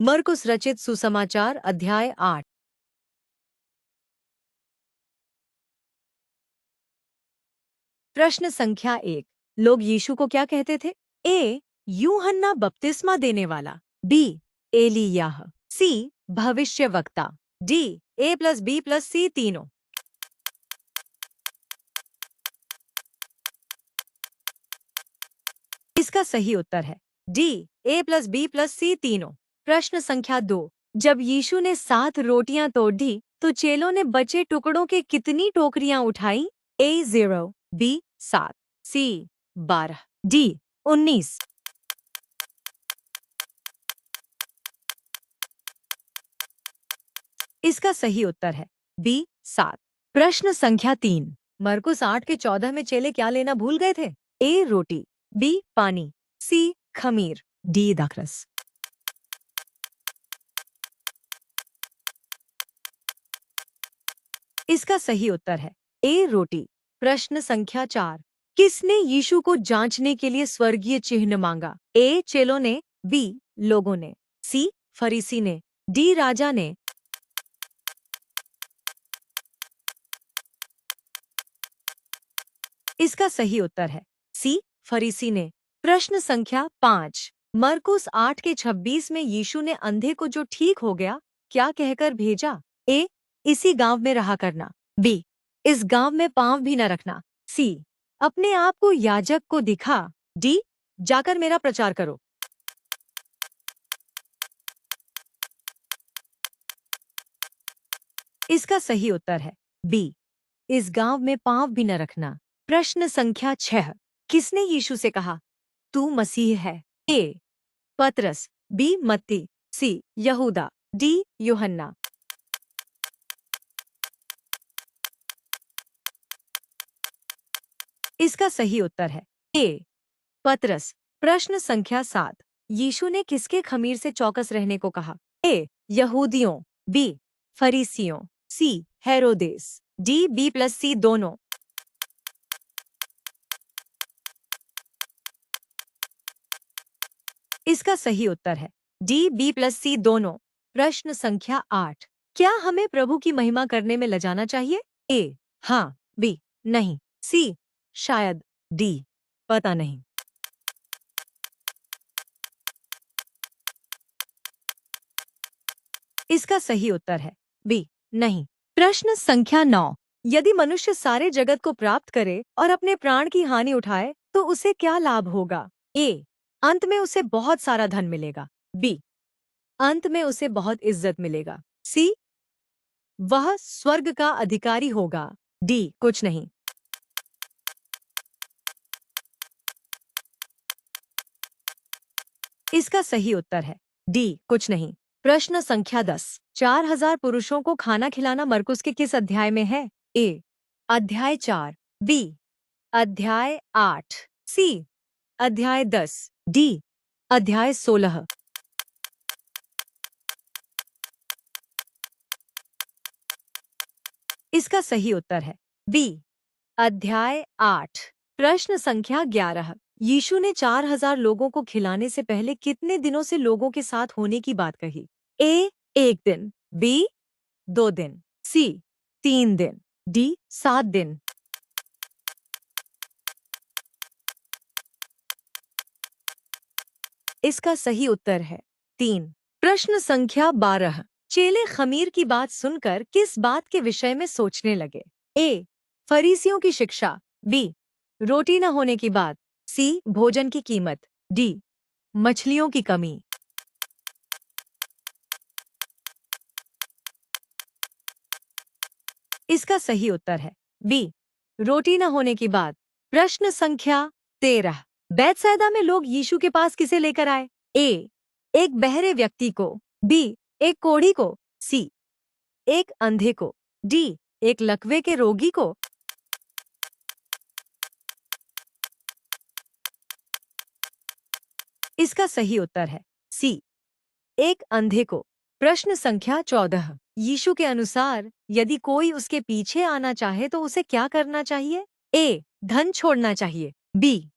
मरकुस रचित सुसमाचार अध्याय 8। प्रश्न संख्या 1। लोग यीशु को क्या कहते थे? ए, यूहन्ना बपतिस्मा देने वाला। बी, एलियाह। सी, भविष्यवक्ता। डी, ए प्लस बी प्लस सी तीनों। इसका सही उत्तर है डी, ए प्लस बी प्लस सी तीनों। प्रश्न संख्या 2। जब यीशु ने 7 रोटियां तोड़ दी तो चेलों ने बचे टुकड़ों के कितनी टोकरियां उठाई? ए 0, बी 7, सी 12, डी 19। इसका सही उत्तर है बी 7। प्रश्न संख्या 3। मरकुस 8 के 14 में चेले क्या लेना भूल गए थे? ए रोटी, बी पानी, सी खमीर, डी दाखरस। इसका सही उत्तर है ए रोटी। प्रश्न संख्या 4। किसने यीशु को जांचने के लिए स्वर्गीय चिन्ह मांगा? ए चेलों ने, बी लोगों ने, सी फरीसी ने, डी राजा ने। इसका सही उत्तर है सी फरीसी ने। प्रश्न संख्या 5। मरकुस 8 के 26 में यीशु ने अंधे को जो ठीक हो गया क्या कहकर भेजा? ए, इसी गांव में रहा करना। बी, इस गांव में पांव भी न रखना। सी, अपने आप को याजक को दिखा। डी, जाकर मेरा प्रचार करो। इसका सही उत्तर है बी, इस गांव में पांव भी न रखना। प्रश्न संख्या 6। किसने यीशु से कहा तू मसीह है? ए, पतरस, बी मत्ती, सी यहूदा, डी यूहन्ना। इसका सही उत्तर है ए, पतरस। प्रश्न संख्या 7। यीशु ने किसके खमीर से चौकस रहने को कहा? ए, यहूदियों, बी फरीसियों, सी हेरोदेस, डी बी प्लस सी दोनों। इसका सही उत्तर है डी बी प्लस सी दोनों। प्रश्न संख्या 8। क्या हमें प्रभु की महिमा करने में लजाना चाहिए? ए, हाँ, बी नहीं, सी शायद, डी पता नहीं। इसका सही उत्तर है बी नहीं। प्रश्न संख्या 9। यदि मनुष्य सारे जगत को प्राप्त करे और अपने प्राण की हानि उठाए तो उसे क्या लाभ होगा? ए, अंत में उसे बहुत सारा धन मिलेगा। बी, अंत में उसे बहुत इज्जत मिलेगा। सी, वह स्वर्ग का अधिकारी होगा। डी, कुछ नहीं। इसका सही उत्तर है डी, कुछ नहीं। प्रश्न संख्या 10। 4000 पुरुषों को खाना खिलाना मरकुस के किस अध्याय में है? ए, अध्याय 4, बी, अध्याय 8, सी, अध्याय 10, डी, अध्याय 16। इसका सही उत्तर है बी, अध्याय 8। प्रश्न संख्या 11। यीशु ने 4000 लोगों को खिलाने से पहले कितने दिनों से लोगों के साथ होने की बात कही? ए, 1 दिन, बी 2 दिन, सी 3 दिन, डी 7 दिन। इसका सही उत्तर है 3। प्रश्न संख्या 12। चेले खमीर की बात सुनकर किस बात के विषय में सोचने लगे? ए, फरीसियों की शिक्षा, बी, रोटी न होने की बात, सी, भोजन की कीमत, डी, मछलियों की कमी। इसका सही उत्तर है बी, रोटी न होने की बात। प्रश्न संख्या 13। बैतसैदा में लोग यीशु के पास किसे लेकर आए? ए, एक बहरे व्यक्ति को, बी, एक कोढ़ी को, सी, एक अंधे को, डी, एक लकवे के रोगी को। इसका सही उत्तर है सी, एक अंधे को। प्रश्न संख्या 14। यीशु के अनुसार यदि कोई उसके पीछे आना चाहे तो उसे क्या करना चाहिए? ए, धन छोड़ना चाहिए, बी,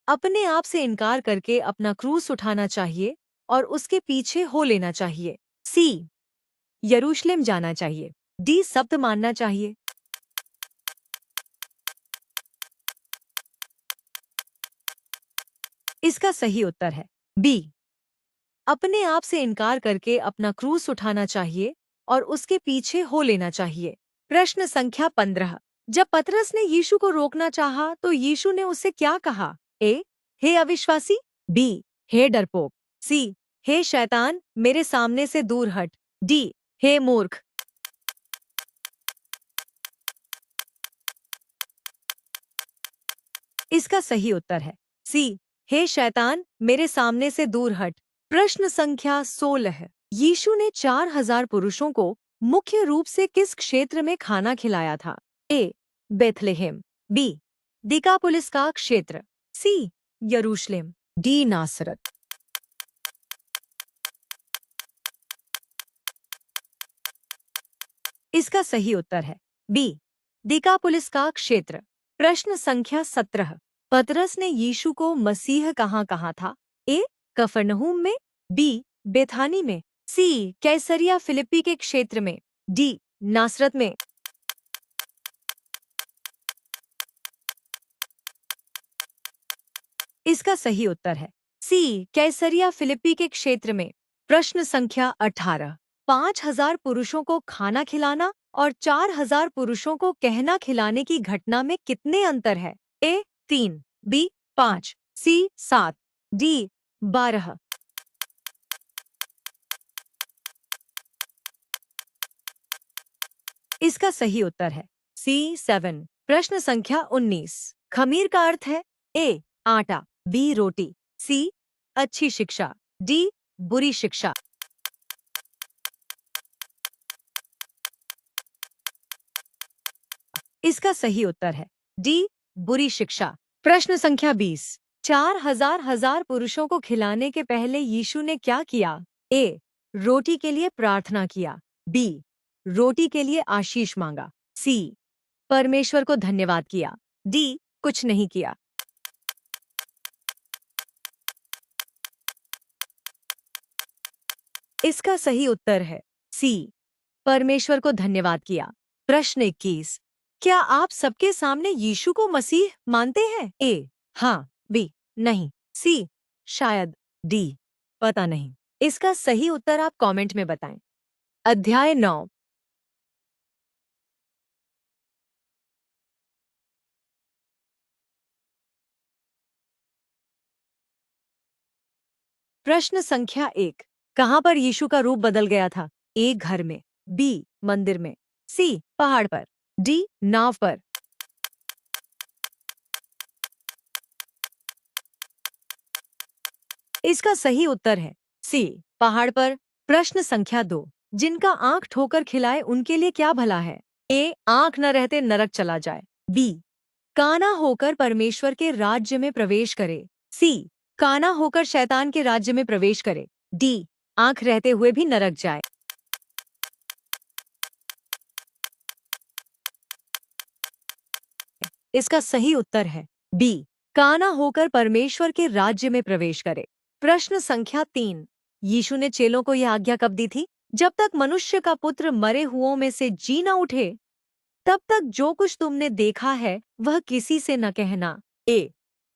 अपने आप से इनकार करके अपना क्रूस उठाना चाहिए, और उसके पीछे हो लेना चाहिए। सी, यरूशलेम जाना चाहिए। डी, सब्त मानना चाहिए। इसका सही उत्तर है बी, अपने आप से इनकार करके अपना क्रूस उठाना चाहिए और उसके पीछे हो लेना चाहिए। प्रश्न संख्या 15। जब पतरस ने यीशु को रोकना चाहा तो यीशु ने उससे क्या कहा? ए, हे अविश्वासी। बी, हे डरपोक। सी, हे शैतान, मेरे सामने से दूर हट। डी, हे मूर्ख। इसका सही उत्तर है सी, हे शैतान, मेरे सामने से दूर हट। प्रश्न संख्या 16। यीशु ने 4000 पुरुषों को मुख्य रूप से किस क्षेत्र में खाना खिलाया था? ए, बेथलेहेम। बी, दिकापुलिस का क्षेत्र। सी, यरूशलेम। डी, नासरत। इसका सही उत्तर है बी, दिकापुलिस का क्षेत्र। प्रश्न संख्या 17। पतरस ने यीशु को मसीह कहाँ कहा था? ए, कफरनहूम में। बी, बेथानी में। सी, कैसरिया फिलिप्पी के क्षेत्र में। डी, नासरत में। इसका सही उत्तर है सी, कैसरिया फिलिप्पी के क्षेत्र में। प्रश्न संख्या 18। 5000 पुरुषों को खाना खिलाना और 4000 पुरुषों को कहना खिलाने की घटना में कितने अंतर है? ए, 3। बी, 5। सी, 7। डी, 12। इसका सही उत्तर है सी, 7। प्रश्न संख्या 19। खमीर का अर्थ है ए, आटा। बी, रोटी। सी, अच्छी शिक्षा। डी, बुरी शिक्षा। इसका सही उत्तर है डी, बुरी शिक्षा। प्रश्न संख्या 20। 4000 पुरुषों को खिलाने के पहले यीशु ने क्या किया? ए, रोटी के लिए प्रार्थना किया। बी, रोटी के लिए आशीष मांगा। सी, परमेश्वर को धन्यवाद किया। डी, कुछ नहीं किया। इसका सही उत्तर है सी, परमेश्वर को धन्यवाद किया। प्रश्न 21। क्या आप सबके सामने यीशु को मसीह मानते हैं? ए, हाँ। बी, नहीं। सी, शायद। डी, पता नहीं। इसका सही उत्तर आप कमेंट में बताएं। अध्याय 9। प्रश्न संख्या 1। कहाँ पर यीशु का रूप बदल गया था? ए, घर में। बी, मंदिर में। सी, पहाड़ पर। डी, नाव पर। इसका सही उत्तर है सी, पहाड़ पर। प्रश्न संख्या 2। जिनका आंख ठोकर खिलाए उनके लिए क्या भला है? ए, आंख न रहते नरक चला जाए। बी, काना होकर परमेश्वर के राज्य में प्रवेश करे। सी, काना होकर शैतान के राज्य में प्रवेश करे। डी, आंख रहते हुए भी नरक जाए। इसका सही उत्तर है बी, काना होकर परमेश्वर के राज्य में प्रवेश करे। प्रश्न संख्या 3। यीशु ने चेलों को यह आज्ञा कब दी थी? जब तक मनुष्य का पुत्र मरे हुओं में से जी न उठे, तब तक जो कुछ तुमने देखा है वह किसी से न कहना। ए,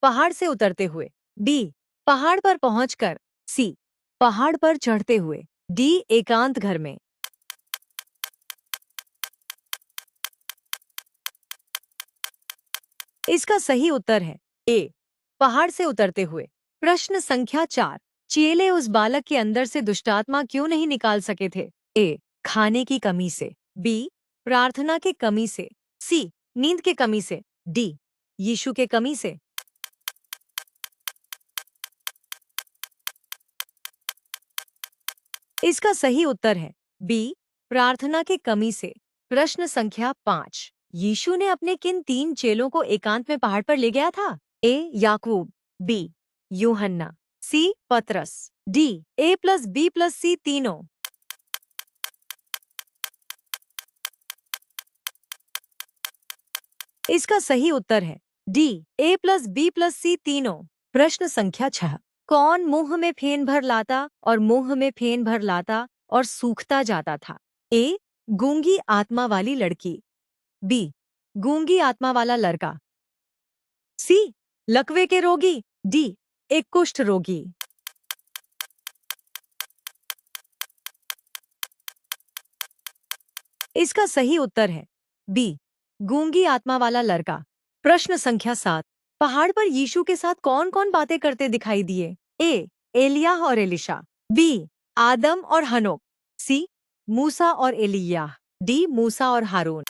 पहाड़ से उतरते हुए। बी, पहाड़ पर पहुंचकर। सी, पहाड़ पर चढ़ते हुए। डी, एकांत घर में। इसका सही उत्तर है ए, पहाड़ से उतरते हुए। प्रश्न संख्या 4। चेले उस बालक के अंदर से दुष्टात्मा क्यों नहीं निकाल सके थे? ए, खाने की कमी से। बी, प्रार्थना के कमी से। सी, नींद के कमी से। डी, यीशु के कमी से। इसका सही उत्तर है बी, प्रार्थना के कमी से। प्रश्न संख्या 5। यीशु ने अपने किन 3 चेलों को एकांत में पहाड़ पर ले गया था? ए, याकूब। बी, यूहन्ना। सी, पतरस। डी, ए प्लस बी प्लस सी तीनों। इसका सही उत्तर है डी, ए प्लस बी प्लस सी तीनों। प्रश्न संख्या 6। कौन मुंह में फेन भर लाता और मुंह में फेन भर लाता और सूखता जाता था? ए, गूंगी आत्मा वाली लड़की। बी, गूंगी आत्मा वाला लड़का। सी, लकवे के रोगी। डी, एक कुष्ठ रोगी। इसका सही उत्तर है बी, गूंगी आत्मा वाला लड़का। प्रश्न संख्या 7। पहाड़ पर यीशु के साथ कौन कौन बातें करते दिखाई दिए? ए, एलियाह और एलिशा। बी, आदम और हनोक। सी, मूसा और एलियाह। डी, मूसा और हारून।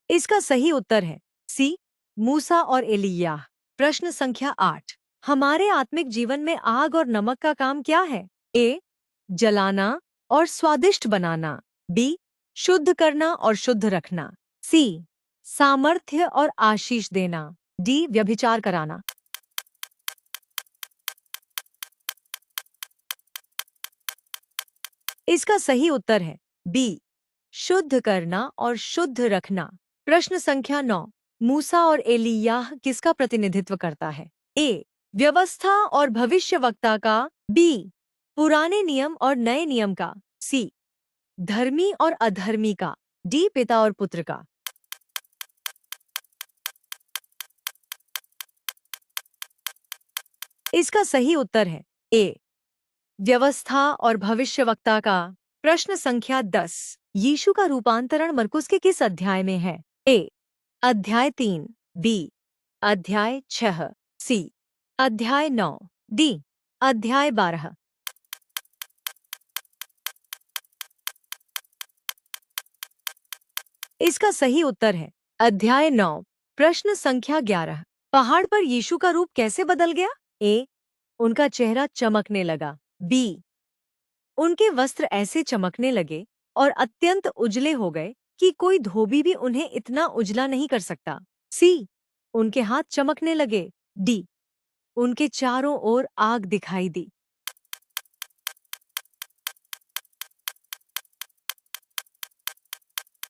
इसका सही उत्तर है सी, मूसा और एलियाह। प्रश्न संख्या 8। हमारे आत्मिक जीवन में आग और नमक का काम क्या है? ए, जलाना और स्वादिष्ट बनाना। बी, शुद्ध करना और शुद्ध रखना। सी, सामर्थ्य और आशीष देना। डी, व्यभिचार कराना। इसका सही उत्तर है बी, शुद्ध करना और शुद्ध रखना। प्रश्न संख्या 9। मूसा और एलियाह किसका प्रतिनिधित्व करता है? ए, व्यवस्था और भविष्यवक्ता का। बी, पुराने नियम और नए नियम का। सी, धर्मी और अधर्मी का। डी, पिता और पुत्र का। इसका सही उत्तर है ए, व्यवस्था और भविष्यवक्ता का। प्रश्न संख्या 10। यीशु का रूपांतरण मरकुस के किस अध्याय में है? ए, अध्याय 3। बी, अध्याय 6। सी, अध्याय 9। डी, अध्याय 12। इसका सही उत्तर है अध्याय 9। प्रश्न संख्या 11। पहाड़ पर यीशु का रूप कैसे बदल गया? ए, उनका चेहरा चमकने लगा। बी, उनके वस्त्र ऐसे चमकने लगे और अत्यंत उजले हो गए कि कोई धोबी भी उन्हें इतना उजला नहीं कर सकता। सी, उनके हाथ चमकने लगे। डी, उनके चारों ओर आग दिखाई दी।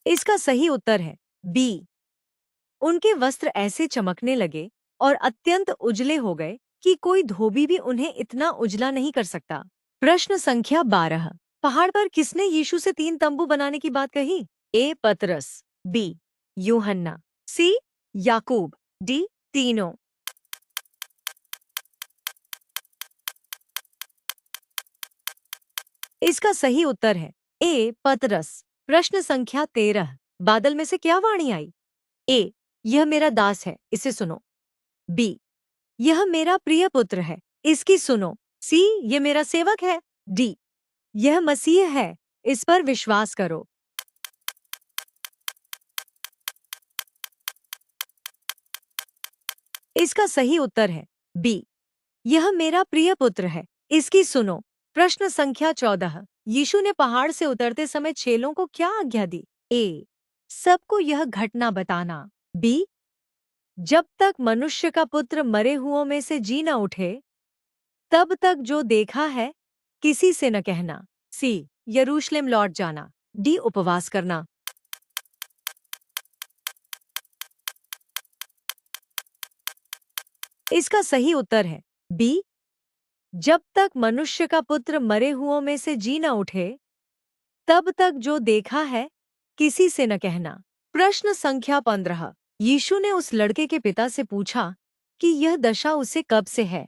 इसका सही उत्तर है बी, उनके वस्त्र ऐसे चमकने लगे और अत्यंत उजले हो गए कि कोई धोबी भी उन्हें इतना उजला नहीं कर सकता। प्रश्न संख्या 12। पहाड़ पर किसने यीशु से 3 तंबू बनाने की बात कही? ए, पतरस। बी, यूहन्ना। सी, याकूब। डी, तीनों। इसका सही उत्तर है ए, पतरस। प्रश्न संख्या 13। बादल में से क्या वाणी आई? ए, यह मेरा दास है, इसे सुनो। बी, यह मेरा प्रिय पुत्र है, इसकी सुनो। सी, यह मेरा सेवक है। डी, यह मसीह है, इस पर विश्वास करो। इसका सही उत्तर है बी, यह मेरा प्रिय पुत्र है, इसकी सुनो। प्रश्न संख्या 14। यीशु ने पहाड़ से उतरते समय चेलों को क्या आज्ञा दी? ए, सबको यह घटना बताना। बी, जब तक मनुष्य का पुत्र मरे हुओं में से जी न उठे, तब तक जो देखा है किसी से न कहना। सी, यरूशलेम लौट जाना। डी, उपवास करना। इसका सही उत्तर है बी, जब तक मनुष्य का पुत्र मरे हुओं में से जी न उठे, तब तक जो देखा है किसी से न कहना। प्रश्न संख्या 15। यीशु ने उस लड़के के पिता से पूछा कि यह दशा उसे कब से है?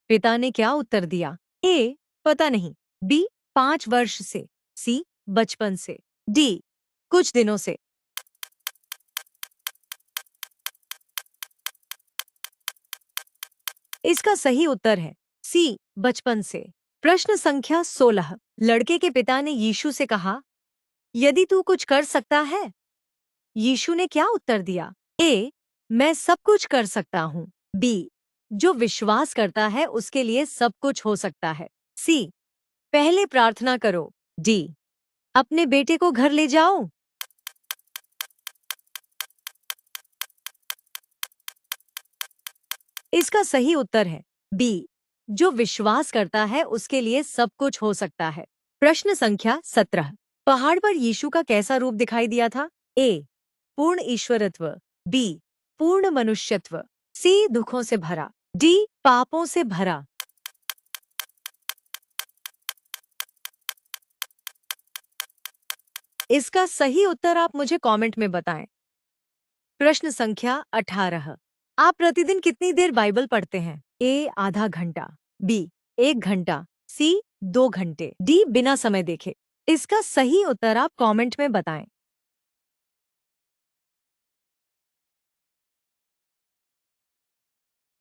पिता ने क्या उत्तर दिया? ए, पता नहीं। बी, 5 वर्ष से। सी, बचपन से। डी, कुछ दिनों से। इसका सही उत्तर है सी, बचपन से। प्रश्न संख्या 16। लड़के के पिता ने यीशु से कहा, यदि तू कुछ कर सकता है? यीशु ने क्या उत्तर दिया? ए, मैं सब कुछ कर सकता हूँ। बी, जो विश्वास करता है उसके लिए सब कुछ हो सकता है। सी, पहले प्रार्थना करो। डी, अपने बेटे को घर ले जाओ। इसका सही उत्तर है बी, जो विश्वास करता है उसके लिए सब कुछ हो सकता है। प्रश्न संख्या 17। पहाड़ पर यीशु का कैसा रूप दिखाई दिया था? ए, पूर्ण ईश्वरत्व। बी, पूर्ण मनुष्यत्व, सी दुखों से भरा, डी पापों से भरा। इसका सही उत्तर आप मुझे कमेंट में बताएं। प्रश्न संख्या 18। आप प्रतिदिन कितनी देर बाइबल पढ़ते हैं? ए आधा घंटा, बी 1 घंटा, सी 2 घंटे, डी बिना समय देखे। इसका सही उत्तर आप कमेंट में बताएं।